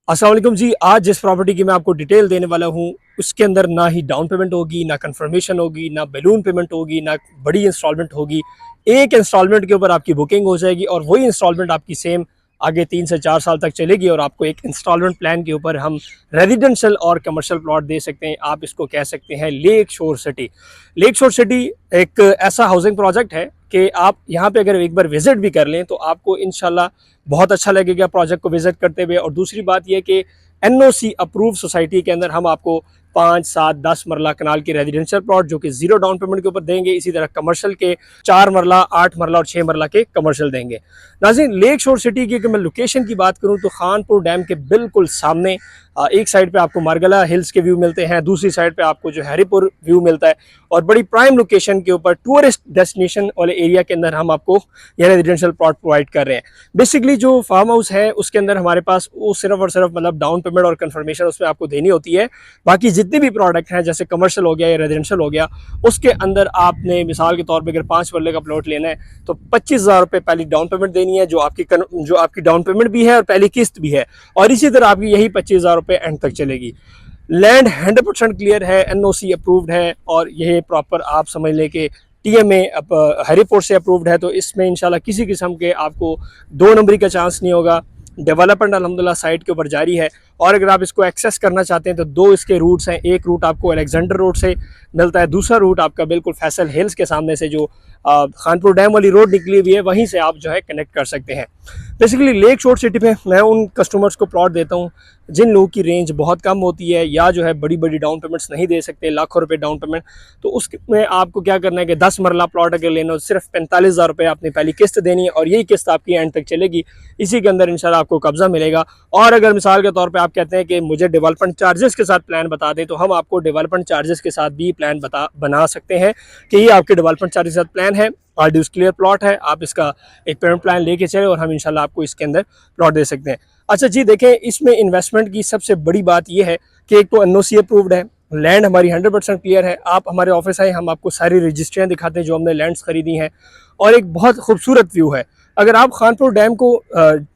अस्सलाम वालेकुम जी। आज जिस प्रॉपर्टी की मैं आपको डिटेल देने वाला हूँ उसके अंदर ना ही डाउन पेमेंट होगी, ना कंफर्मेशन होगी, ना बैलून पेमेंट होगी, ना बड़ी इंस्टॉलमेंट होगी। एक इंस्टॉलमेंट के ऊपर आपकी बुकिंग हो जाएगी और वही इंस्टॉलमेंट आपकी सेम आगे 3 से 4 साल तक चलेगी और आपको एक इंस्टॉलमेंट प्लान के ऊपर हम रेजिडेंशियल और कमर्शियल प्लॉट दे सकते हैं। आप इसको कह सकते हैं लेक शोर सिटी। लेक शोर सिटी एक ऐसा हाउसिंग प्रोजेक्ट है कि आप यहाँ पे अगर एक बार विजिट भी कर लें तो आपको इंशाल्लाह बहुत अच्छा लगेगा प्रोजेक्ट को विजिट करते हुए। और दूसरी बात यह कि एनओसी अप्रूव सोसाइटी के अंदर हम आपको 5, 7, 10 मरला कनाल के रेजिडेंशियल प्लॉट जो कि जीरो डाउन पेमेंट के ऊपर देंगे। इसी तरह कमर्शियल के 4 मरला, 8 मरला और 6 मरला के कमर्शियल देंगे। नाज़रीन, लेक शोर सिटी की अगर मैं लोकेशन की बात करूं तो खानपुर डैम के बिल्कुल सामने एक साइड पे आपको मारगला हिल्स के व्यू मिलते हैं, दूसरी साइड पे आपको जो हरिपुर व्यू मिलता है और बड़ी प्राइम लोकेशन के ऊपर टूरिस्ट डेस्टिनेशन वाले एरिया के अंदर हम आपको यह रेजिडेंशियल प्लॉट प्रोवाइड कर रहे हैं। बेसिकली जो फार्म हाउस है उसके अंदर हमारे पास वो सिर्फ और सिर्फ मतलब डाउन पेमेंट और कंफर्मेशन उसमें आपको देनी होती है। बाकी जितने भी प्रोडक्ट हैं जैसे कमर्शियल हो गया या रेजिडेंशियल हो गया उसके अंदर आपने मिसाल के तौर पर अगर 5 मरले का प्लॉट लेना है तो 25,000 रुपये पहली डाउन पेमेंट देनी है, जो आपकी डाउन पेमेंट भी है और पहली किस्त भी है। और इसी तरह आपकी यही 25,000 रुपये एंड तक चलेगी। लैंड 100% क्लियर है, एनओसी अप्रूव्ड है और यह प्रॉपर आप समझ लें कि टीएमए हरिपुर से अप्रूव्ड है। तो इसमें इंशाल्लाह किसी किस्म के आपको 2 नंबरी का चांस नहीं होगा। डेवलपमेंट अल्हम्दुलिल्लाह साइट के ऊपर जारी है और अगर आप इसको एक्सेस करना चाहते हैं तो 2 इसके रूट्स हैं। एक रूट आपको अलेक्जेंडर रोड से मिलता है, दूसरा रूट आपका बिल्कुल फैसल हिल्स के सामने से जो खानपुर डैम वाली रोड निकली हुई है वहीं से आप जो है कनेक्ट कर सकते हैं। बेसिकली लेक शोर सिटी में मैं उन कस्टमर्स को प्लॉट देता हूँ जिन लोगों की रेंज बहुत कम होती है या जो है बड़ी बड़ी डाउन पेमेंट्स नहीं दे सकते, लाखों रुपए डाउन पेमेंट। तो उसमें आपको क्या करना है कि 10 मरला प्लॉट अगर लेना हो सिर्फ 45,000 रुपये आपने पहली किस्त देनी है और यही किस्त आपकी एंड तक चलेगी। इसी के अंदर इंशाल्लाह आपको कब्जा मिलेगा। और अगर मिसाल के तौर पे आप कहते हैं कि मुझे डेवलपमेंट चार्जेस के साथ प्लान बता दें तो हम आपको डेवलपमेंट चार्जेस के साथ भी प्लान बना सकते हैं कि ये आपके डेवलपमेंट चार्जेस के साथ प्लान है। आरडीएस क्लियर प्लॉट है, आप इसका एक पेमेंट प्लान लेके चले और हम इंशाल्लाह आपको इसके अंदर प्लॉट दे सकते हैं। अच्छा जी, देखें इसमें इन्वेस्टमेंट की सबसे बड़ी बात यह है कि एक तो एनओसी अप्रूव्ड है, लैंड हमारी 100% क्लियर है। आप हमारे ऑफिस आए, हम आपको सारी रजिस्ट्रियाँ दिखाते हैं जो हमने लैंड्स खरीदी हैं और एक बहुत खूबसूरत व्यू है। अगर आप खानपुर डैम को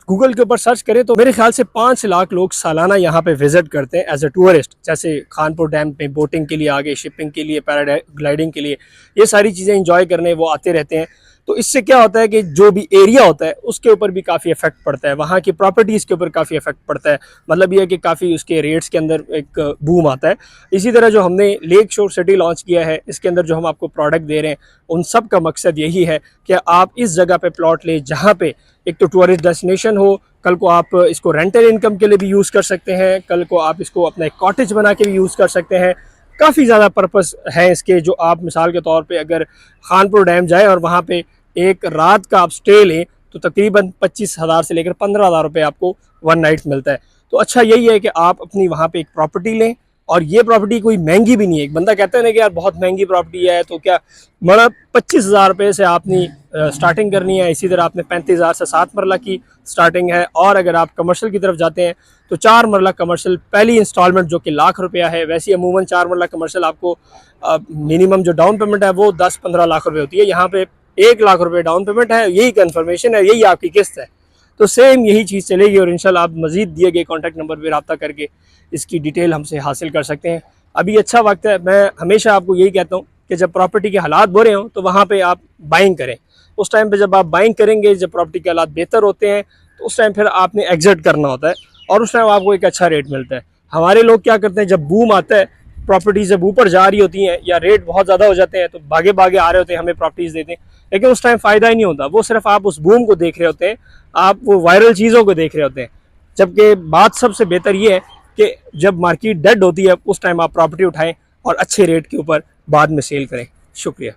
गूगल के ऊपर सर्च करें तो मेरे ख्याल से 5 लाख लोग सालाना यहाँ पे विजिट करते हैं एज ए टूरिस्ट। जैसे खानपुर डैम पे बोटिंग के लिए आ गए, शिपिंग के लिए, पैराग्लाइडिंग के लिए, ये सारी चीज़ें इंजॉय करने वो आते रहते हैं। तो इससे क्या होता है कि जो भी एरिया होता है उसके ऊपर भी काफ़ी इफेक्ट पड़ता है, वहाँ की प्रॉपर्टीज़ के ऊपर काफ़ी इफेक्ट पड़ता है। मतलब ये है कि काफ़ी उसके रेट्स के अंदर एक बूम आता है। इसी तरह जो हमने लेक शोर सिटी लॉन्च किया है इसके अंदर जो हम आपको प्रोडक्ट दे रहे हैं उन सब का मकसद यही है कि आप इस जगह पे प्लॉट लें जहाँ पे एक तो टूरिस्ट डेस्टिनेशन हो, कल को आप इसको रेंटल इनकम के लिए भी यूज़ कर सकते हैं, कल को आप इसको अपना एक कॉटेज बना के भी यूज़ कर सकते हैं। काफ़ी ज़्यादा पर्पस है इसके। जो आप मिसाल के तौर पे अगर खानपुर डैम जाए और वहाँ पे एक रात का आप स्टे लें तो तकरीबन 25,000 से लेकर 15,000 रुपये आपको 1 नाइट मिलता है। तो अच्छा यही है कि आप अपनी वहाँ पे एक प्रॉपर्टी लें और ये प्रॉपर्टी कोई महंगी भी नहीं है। एक बंदा कहता है ना कि यार बहुत महंगी प्रॉपर्टी है, तो क्या मतलब 25,000 रुपये से आपने स्टार्टिंग करनी है। इसी तरह आपने 35,000 से 7 मरला की स्टार्टिंग है। और अगर आप कमर्शियल की तरफ जाते हैं तो 4 मरला कमर्शियल पहली इंस्टॉलमेंट जो कि ₹1,00,000 है। वैसे अमूमन 4 मरला कमर्शियल आपको मिनिमम जो डाउन पेमेंट है वो 10-15 लाख रुपये होती है। यहाँ पे 1 लाख रुपये डाउन पेमेंट है, यही कन्फर्मेशन है, यही आपकी किस्त है। तो सेम यही चीज़ चलेगी और इंशाल्लाह आप मज़ीद दिए गए कॉन्टैक्ट नंबर पर रब्ता करके इसकी डिटेल हमसे हासिल कर सकते हैं। अभी अच्छा वक्त है। मैं हमेशा आपको यही कहता हूँ कि जब प्रॉपर्टी के हालात बुरे हों तो वहाँ पे आप बाइंग करें। उस टाइम पे जब आप बाइंग करेंगे, जब प्रॉपर्टी के हालात बेहतर होते हैं तो उस टाइम फिर आपने एग्जिट करना होता है और उस टाइम आपको एक अच्छा रेट मिलता है। हमारे लोग क्या करते हैं, जब बूम आता है, प्रॉपर्टीज जब ऊपर जा रही होती हैं या रेट बहुत ज़्यादा हो जाते हैं तो भागे भागे आ रहे होते हैं, हमें प्रॉपर्टीज देते हैं, लेकिन उस टाइम फ़ायदा ही नहीं होता। वो सिर्फ आप उस बूम को देख रहे होते हैं, आप वो वायरल चीज़ों को देख रहे होते हैं। जबकि बात सबसे बेहतर ये है कि जब मार्केट डेड होती है उस टाइम आप प्रॉपर्टी उठाएं और अच्छे रेट के ऊपर बाद में सेल करें। शुक्रिया।